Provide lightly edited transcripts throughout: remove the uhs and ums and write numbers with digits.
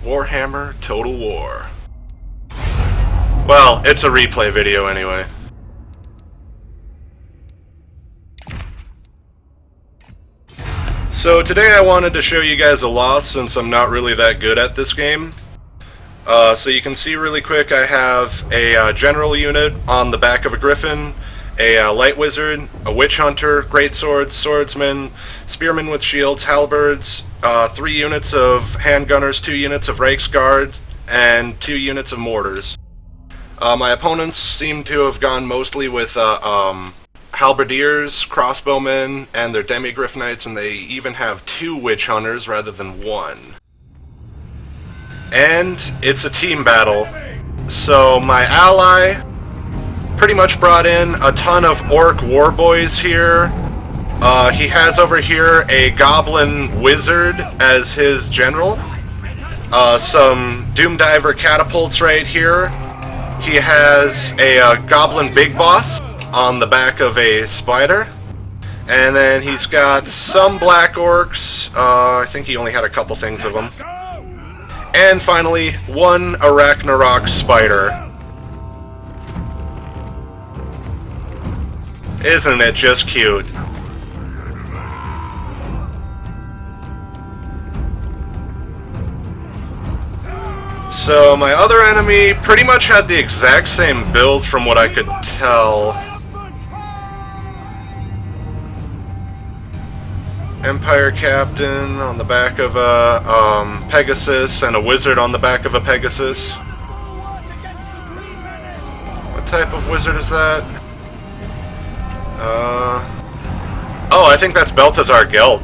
Warhammer Total War. Well, it's a replay video anyway. So today I wanted to show you guys a loss since I'm not really that good at this game. So you can see really quick I have a general unit on the back of a griffin, a light wizard, a witch hunter, greatswords, swordsman, spearmen with shields, halberds, 3 units of handgunners, 2 units of Reichsguards, and 2 units of mortars. My opponents seem to have gone mostly with halberdiers, crossbowmen, and their Demigryph Knights, and they even have 2 witch hunters rather than 1. And it's a team battle. So my ally pretty much brought in a ton of orc warboys here. He has over here a goblin wizard as his general. Some doomdiver catapults right here. He has a goblin big boss on the back of a spider. And then he's got some black orcs. I think he only had a couple things of them. And finally, 1 Arachnarok spider. Isn't it just cute? So my other enemy pretty much had the exact same build from what I could tell. Empire Captain on the back of a Pegasus and a wizard on the back of a Pegasus. What type of wizard is that? Oh, I think that's Balthazar Gelt.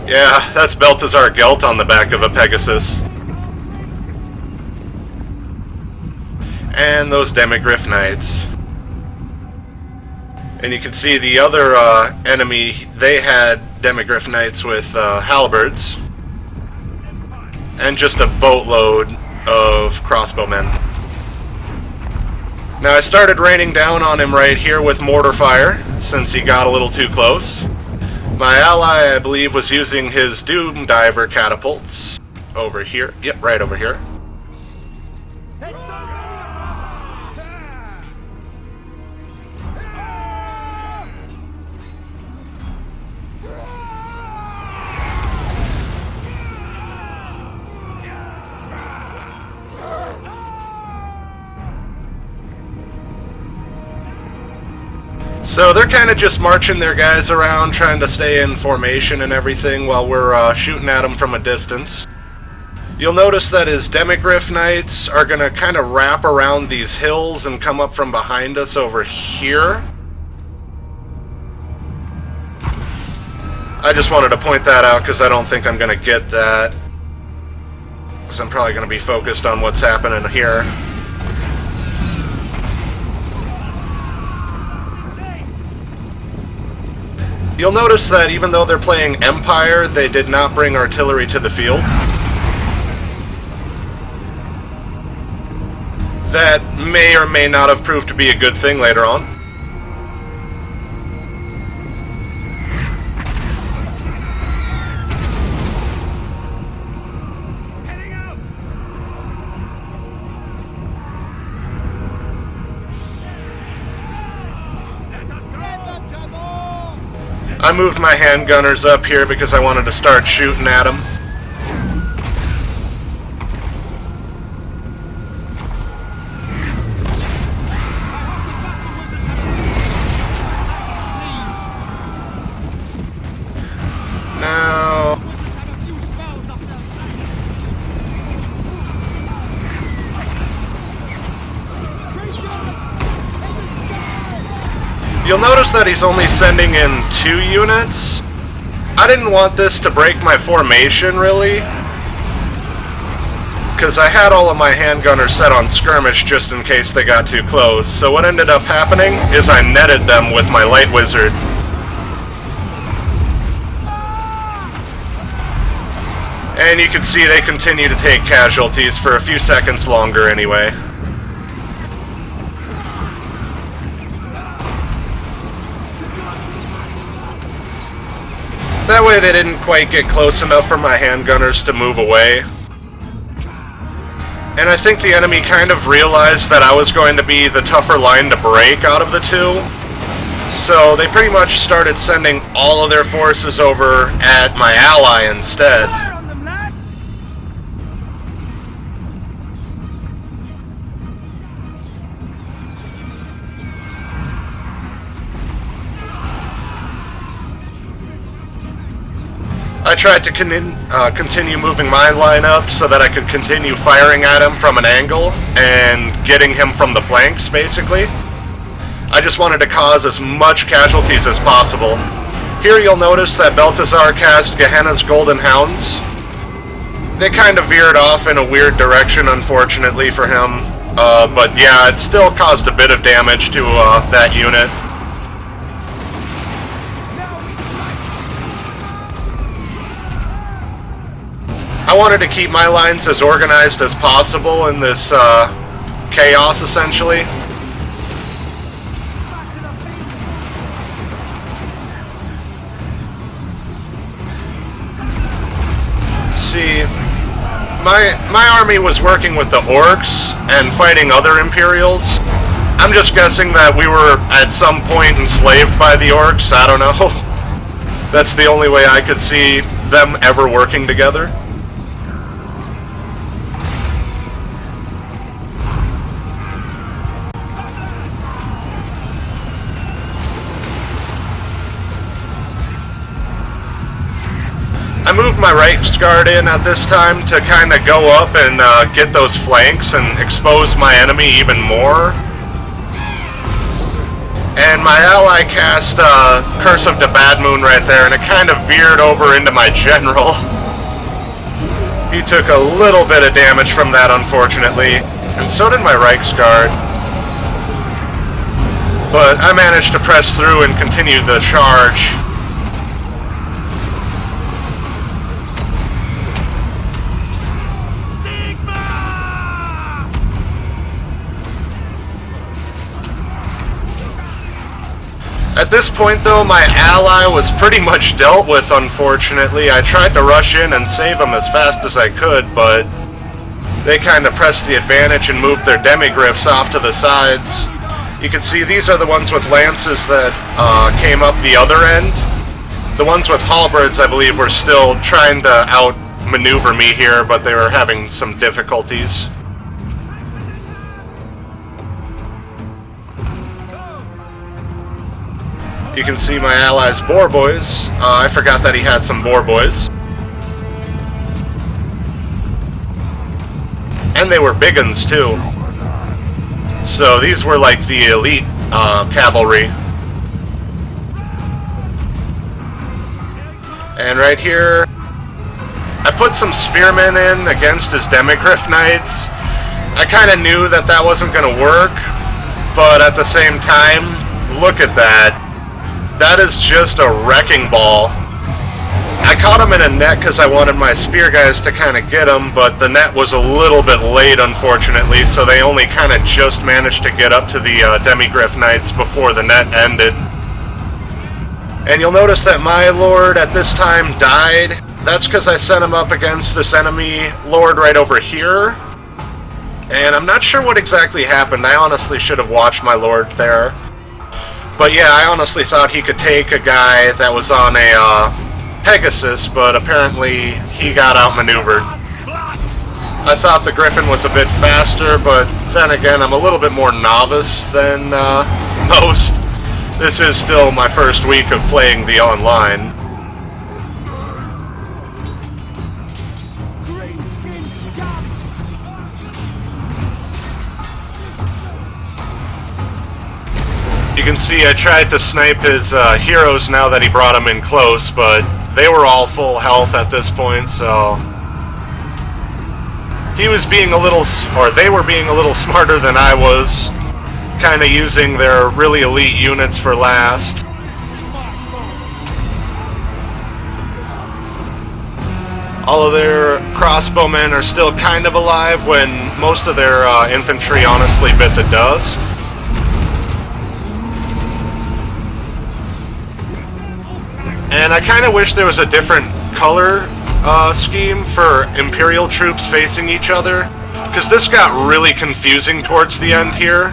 Yeah, that's Balthazar Gelt on the back of a Pegasus. And those Demigryph Knights. And you can see the other enemy, they had Demigryph Knights with halberds. And just a boatload of crossbowmen. Now I started raining down on him right here with mortar fire, since he got a little too close. My ally, I believe, was using his doomdiver catapults. Over here. Yep, right over here. So they're kind of just marching their guys around, trying to stay in formation and everything while we're shooting at them from a distance. You'll notice that his Demigryph Knights are going to kind of wrap around these hills and come up from behind us over here. I just wanted to point that out because I don't think I'm going to get that. Because I'm probably going to be focused on what's happening here. You'll notice that even though they're playing Empire, they did not bring artillery to the field. That may or may not have proved to be a good thing later on. I moved my handgunners up here because I wanted to start shooting at them. Now... You'll notice that he's only sending in 2 units. I didn't want this to break my formation, really, because I had all of my handgunners set on skirmish just in case they got too close. So what ended up happening is I netted them with my light wizard. And you can see they continue to take casualties for a few seconds longer anyway. That way they didn't quite get close enough for my handgunners to move away. And I think the enemy kind of realized that I was going to be the tougher line to break out of the two. So they pretty much started sending all of their forces over at my ally instead. I tried to continue moving my line up so that I could continue firing at him from an angle and getting him from the flanks, basically. I just wanted to cause as much casualties as possible. Here you'll notice that Balthazar cast Gehenna's Golden Hounds. They kind of veered off in a weird direction, unfortunately for him. But yeah, it still caused a bit of damage to that unit. I wanted to keep my lines as organized as possible in this chaos, essentially. See, my army was working with the Orks and fighting other Imperials. I'm just guessing that we were at some point enslaved by the Orks. I don't know. That's the only way I could see them ever working together. I moved my right guard in at this time to kind of go up and get those flanks and expose my enemy even more. And my ally cast Curse of the Bad Moon right there, and it kind of veered over into my general. He took a little bit of damage from that, unfortunately, and so did my Reichsguard. But I managed to press through and continue the charge. At this point, though, my ally was pretty much dealt with, unfortunately. I tried to rush in and save him as fast as I could, but they kind of pressed the advantage and moved their Demigryphs off to the sides. You can see these are the ones with lances that came up the other end. The ones with halberds, I believe, were still trying to outmaneuver me here, but they were having some difficulties. You can see my ally's boar boys. I forgot that he had some boar boys. And they were big uns too. So these were like the elite cavalry. And right here, I put some spearmen in against his Demigryph Knights. I kind of knew that that wasn't going to work, but at the same time, look at that. That is just a wrecking ball. I caught him in a net because I wanted my spear guys to kind of get him, but the net was a little bit late, unfortunately, so they only kind of just managed to get up to the Demigryph Knights before the net ended. And you'll notice that my lord at this time died. That's because I sent him up against this enemy lord right over here. And I'm not sure what exactly happened. I honestly should have watched my lord there. But yeah, I honestly thought he could take a guy that was on a Pegasus, but apparently he got outmaneuvered. I thought the Griffin was a bit faster, but then again, I'm a little bit more novice than most. This is still my first week of playing the online. You can see I tried to snipe his heroes now that he brought them in close, but they were all full health at this point, so he was being a little, or they were being a little smarter than I was, kind of using their really elite units for last. All of their crossbowmen are still kind of alive when most of their infantry honestly bit the dust. And I kind of wish there was a different color scheme for Imperial troops facing each other, because this got really confusing towards the end here.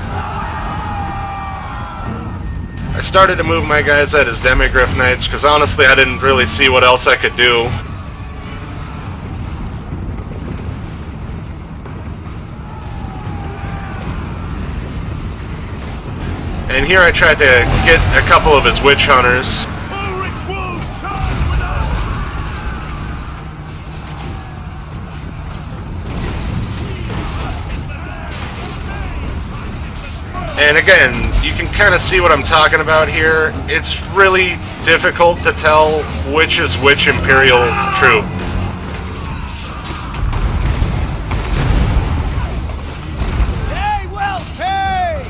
I started to move my guys out as Demigryph Knights, because honestly I didn't really see what else I could do. And here I tried to get a couple of his witch hunters. And again, you can kind of see what I'm talking about here. It's really difficult to tell which is which Imperial troop. They will pay!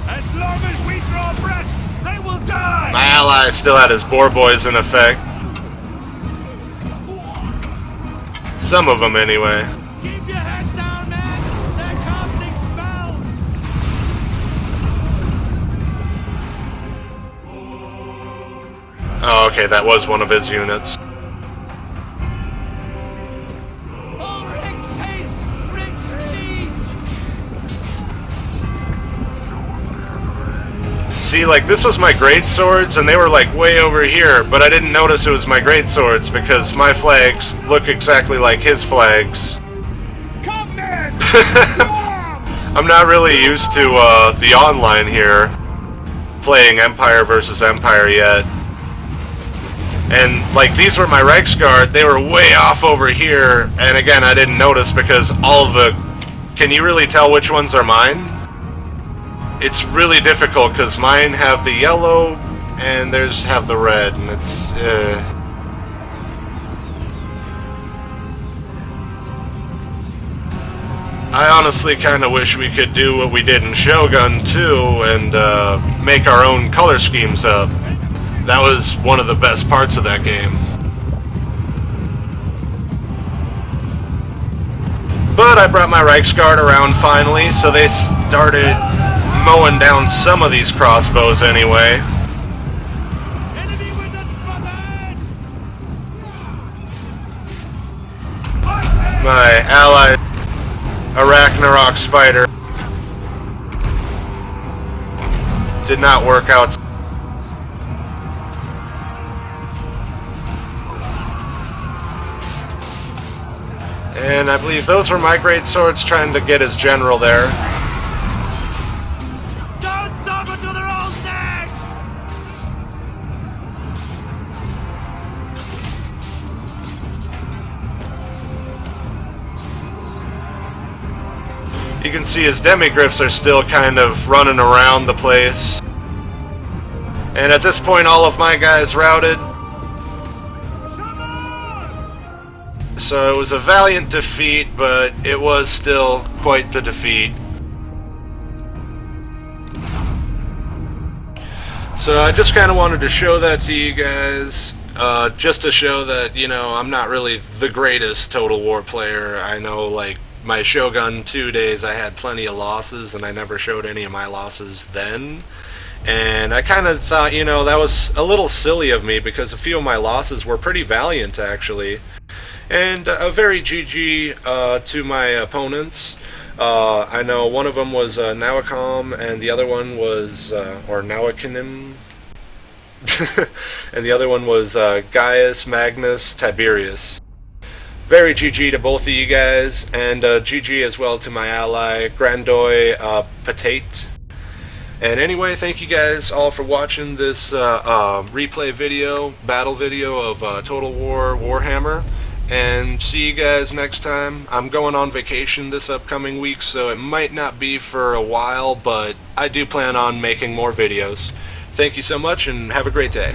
As long as we draw breath, they will die! My ally still had his boar boys in effect. Some of them anyway. Keep your heads down, men! They're casting spells! Oh, okay, that was one of his units. Ulrich's teeth! Retreat! See, like, this was my great swords, and they were, like, way over here, but I didn't notice it was my great swords because my flags look exactly like his flags. Come, men! I'm not really used to the online here, playing Empire versus Empire yet. And, like, these were my Reiksguard, they were way off over here, and again, I didn't notice because all of the... Can you really tell which ones are mine? It's really difficult because mine have the yellow and theirs have the red, and it's... I honestly kind of wish we could do what we did in Shogun too and make our own color schemes up. That was one of the best parts of that game. But I brought my Reiksguard around finally, so they started mowing down some of these crossbows anyway. Enemy wizard spotted! My ally, a Ragnarok Spider, did not work out. And I believe those were my great swords trying to get his general there. Don't stop until they're all dead! You can see his demigryphs are still kind of running around the place. And at this point all of my guys routed. So it was a valiant defeat, but it was still quite the defeat. So I just kind of wanted to show that to you guys, just to show that, you know, I'm not really the greatest Total War player. I know, like, my Shogun 2 days I had plenty of losses, and I never showed any of my losses then. And I kind of thought, you know, that was a little silly of me, because a few of my losses were pretty valiant, actually. And a very GG to my opponents. I know one of them was Nawacom, and the other one was, or Nawakinim, and the other one was Gaius Magnus Tiberius. Very GG to both of you guys, and GG as well to my ally, Grandoy Patate. And anyway, thank you guys all for watching this replay video, battle video of Total War Warhammer. And see you guys next time. I'm going on vacation this upcoming week, so it might not be for a while, but I do plan on making more videos. Thank you so much, and have a great day.